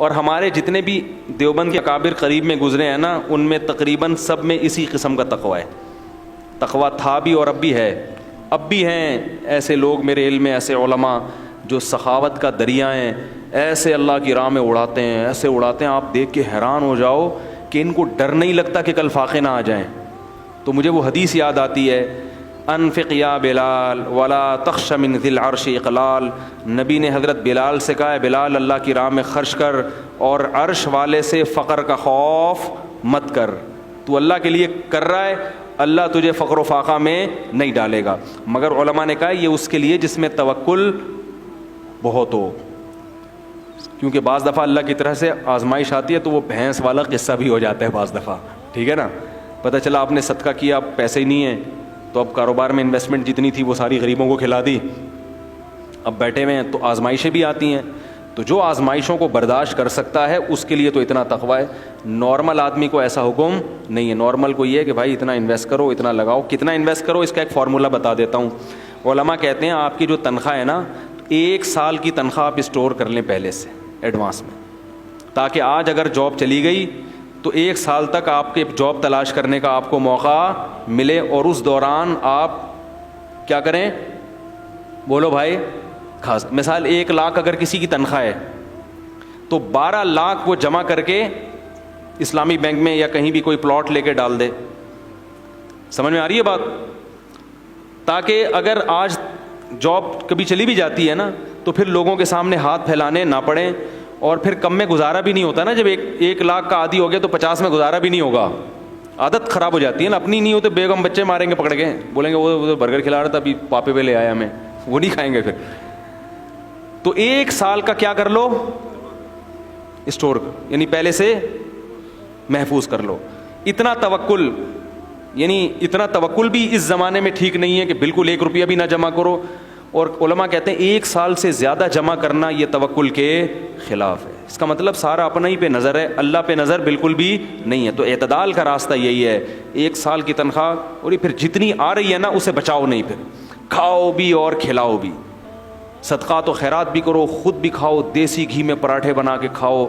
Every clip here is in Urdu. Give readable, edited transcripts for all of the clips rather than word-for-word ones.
اور ہمارے جتنے بھی دیوبند کے اکابر قریب میں گزرے ہیں نا، ان میں تقریباً سب میں اسی قسم کا تقوی ہے. تقوی تھا بھی اور اب بھی ہے. اب بھی ہیں ایسے لوگ میرے علم میں، ایسے علماء جو سخاوت کا دریا ہیں، ایسے اللہ کی راہ میں اڑاتے ہیں، ایسے اڑاتے ہیں آپ دیکھ کے حیران ہو جاؤ کہ ان کو ڈر نہیں لگتا کہ کل فاقے نہ آ جائیں. تو مجھے وہ حدیث یاد آتی ہے، انفق یا بلال ولا تخش من ذی العرش اقلال. نبی نے حضرت بلال سے کہا ہے بلال اللہ کی راہ میں خرچ کر اور عرش والے سے فقر کا خوف مت کر. تو اللہ کے لیے کر رہا ہے، اللہ تجھے فقر و فاقہ میں نہیں ڈالے گا. مگر علماء نے کہا یہ اس کے لیے جس میں توکل بہت ہو، کیونکہ بعض دفعہ اللہ کی طرح سے آزمائش آتی ہے تو وہ بھینس والا قصہ بھی ہو جاتا ہے بعض دفعہ. ٹھیک ہے نا، پتہ چلا آپ نے صدقہ کیا، اب پیسے ہی نہیں ہیں تو اب کاروبار میں انویسٹمنٹ جتنی تھی وہ ساری غریبوں کو کھلا دی، اب بیٹھے ہوئے ہیں. تو آزمائشیں بھی آتی ہیں. تو جو آزمائشوں کو برداشت کر سکتا ہے اس کے لیے تو اتنا تقوی ہے. نارمل آدمی کو ایسا حکم نہیں ہے. نارمل کو یہ ہے کہ بھائی اتنا انویسٹ کرو، اتنا لگاؤ. کتنا انویسٹ کرو اس کا ایک فارمولہ بتا دیتا ہوں. علماء کہتے ہیں آپ کی جو تنخواہ ہے نا، 1 سال کی تنخواہ آپ اسٹور کر لیں پہلے سے ایڈوانس میں، تاکہ آج اگر جاب چلی گئی تو 1 سال تک آپ کے جاب تلاش کرنے کا آپ کو موقع ملے، اور اس دوران آپ کیا کریں؟ بولو بھائی. خاص مثال 1 لاکھ اگر کسی کی تنخواہ ہے تو 12 لاکھ وہ جمع کر کے اسلامی بینک میں یا کہیں بھی کوئی پلاٹ لے کے ڈال دے. سمجھ میں آ رہی ہے بات؟ تاکہ اگر آج جاب کبھی چلی بھی جاتی ہے نا تو پھر لوگوں کے سامنے ہاتھ پھیلانے نہ پڑیں، اور پھر کم میں گزارا بھی نہیں ہوتا نا. جب 1 لاکھ کا عادی ہو گیا تو 50 میں گزارا بھی نہیں ہوگا. عادت خراب ہو جاتی ہے نا. اپنی نہیں ہوتے بیگم بچے ماریں گے پکڑ کے، بولیں گے وہ برگر کھلا رہا تھا ابھی پاپے پہ لے آیا ہمیں، وہ نہیں کھائیں گے پھر. تو 1 سال کا کیا کر لو؟ اسٹور، یعنی پہلے سے محفوظ کر لو. اتنا توکل، یعنی اتنا توکل بھی اس زمانے میں ٹھیک نہیں ہے کہ بالکل 1 روپیہ بھی نہ جمع کرو. اور علماء کہتے ہیں 1 سال سے زیادہ جمع کرنا یہ توکل کے خلاف ہے. اس کا مطلب سارا اپنا ہی پہ نظر ہے، اللہ پہ نظر بالکل بھی نہیں ہے. تو اعتدال کا راستہ یہی ہے، 1 سال کی تنخواہ اور پھر جتنی آ رہی ہے نا اسے بچاؤ نہیں، پھر کھاؤ بھی اور کھلاؤ بھی. صدقات و خیرات بھی کرو، خود بھی کھاؤ، دیسی گھی میں پراٹھے بنا کے کھاؤ،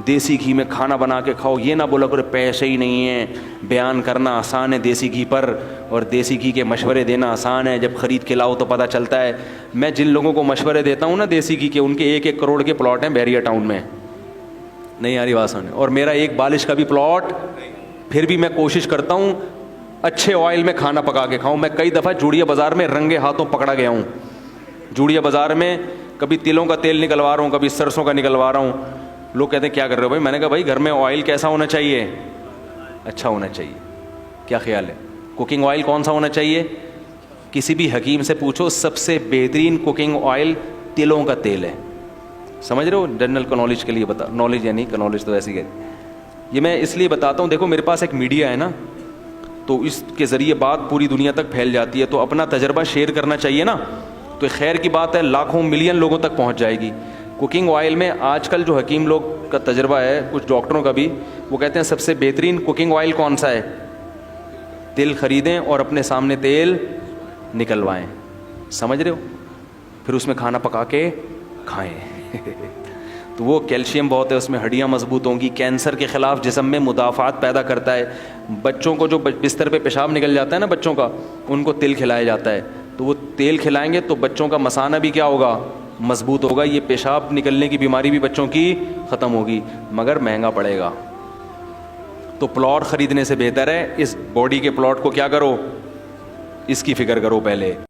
دیسی گھی میں کھانا بنا کے کھاؤ. یہ نہ بولا کرو پیسے ہی نہیں ہیں. بیان کرنا آسان ہے دیسی گھی پر، اور دیسی گھی کے مشورے دینا آسان ہے. جب خرید کے لاؤ تو پتہ چلتا ہے. میں جن لوگوں کو مشورے دیتا ہوں نا دیسی گھی کے، ان کے 1-1 کروڑ کے پلاٹ ہیں بیریا ٹاؤن میں. نہیں آ رہی بات سمجھ؟ اور میرا 1 بالش کا بھی پلاٹ. پھر بھی میں کوشش کرتا ہوں اچھے آئل میں کھانا پکا کے کھاؤں. میں کئی دفعہ جوڑیا بازار میں رنگے ہاتھوں پکڑا گیا ہوں. جوڑیا بازار میں کبھی تلوں کا تیل نکلوا رہا ہوں، کبھی سرسوں کا نکلوا رہا ہوں. لوگ کہتے ہیں کیا کر رہے ہو بھائی؟ میں نے کہا بھائی گھر میں آئل کیسا ہونا چاہیے؟ اچھا ہونا چاہیے. کیا خیال ہے؟ کوکنگ آئل کون سا ہونا چاہیے؟ کسی بھی حکیم سے پوچھو، سب سے بہترین کوکنگ آئل تلوں کا تیل ہے. سمجھ رہے ہو؟ جنرل نالج کے لیے بتا، نالج یعنی نالج تو ایسی ہے. یہ میں اس لیے بتاتا ہوں، دیکھو میرے پاس ایک میڈیا ہے نا، تو اس کے ذریعے بات پوری دنیا تک پھیل جاتی ہے. تو اپنا تجربہ شیئر کرنا چاہیے نا. تو خیر کی بات ہے، لاکھوں ملین لوگوں تک پہنچ جائے گی. کوکنگ آئل میں آج کل جو حکیم لوگ کا تجربہ ہے، کچھ ڈاکٹروں کا بھی، وہ کہتے ہیں سب سے بہترین کوکنگ آئل کون سا ہے؟ تیل خریدیں اور اپنے سامنے تیل نکلوائیں. سمجھ رہے ہو؟ پھر اس میں کھانا پکا کے کھائیں. تو وہ کیلشیم بہت ہے اس میں، ہڈیاں مضبوط ہوں گی. کینسر کے خلاف جسم میں مدافعات پیدا کرتا ہے. بچوں کو جو بستر پہ پیشاب نکل جاتا ہے نا بچوں کا، ان کو تیل کھلایا جاتا ہے. تو وہ تیل کھلائیں گے تو بچوں کا مثانہ بھی کیا ہوگا؟ مضبوط ہوگا. یہ پیشاب نکلنے کی بیماری بھی بچوں کی ختم ہوگی، مگر مہنگا پڑے گا. تو پلاٹ خریدنے سے بہتر ہے اس باڈی کے پلاٹ کو کیا کرو، اس کی فکر کرو پہلے.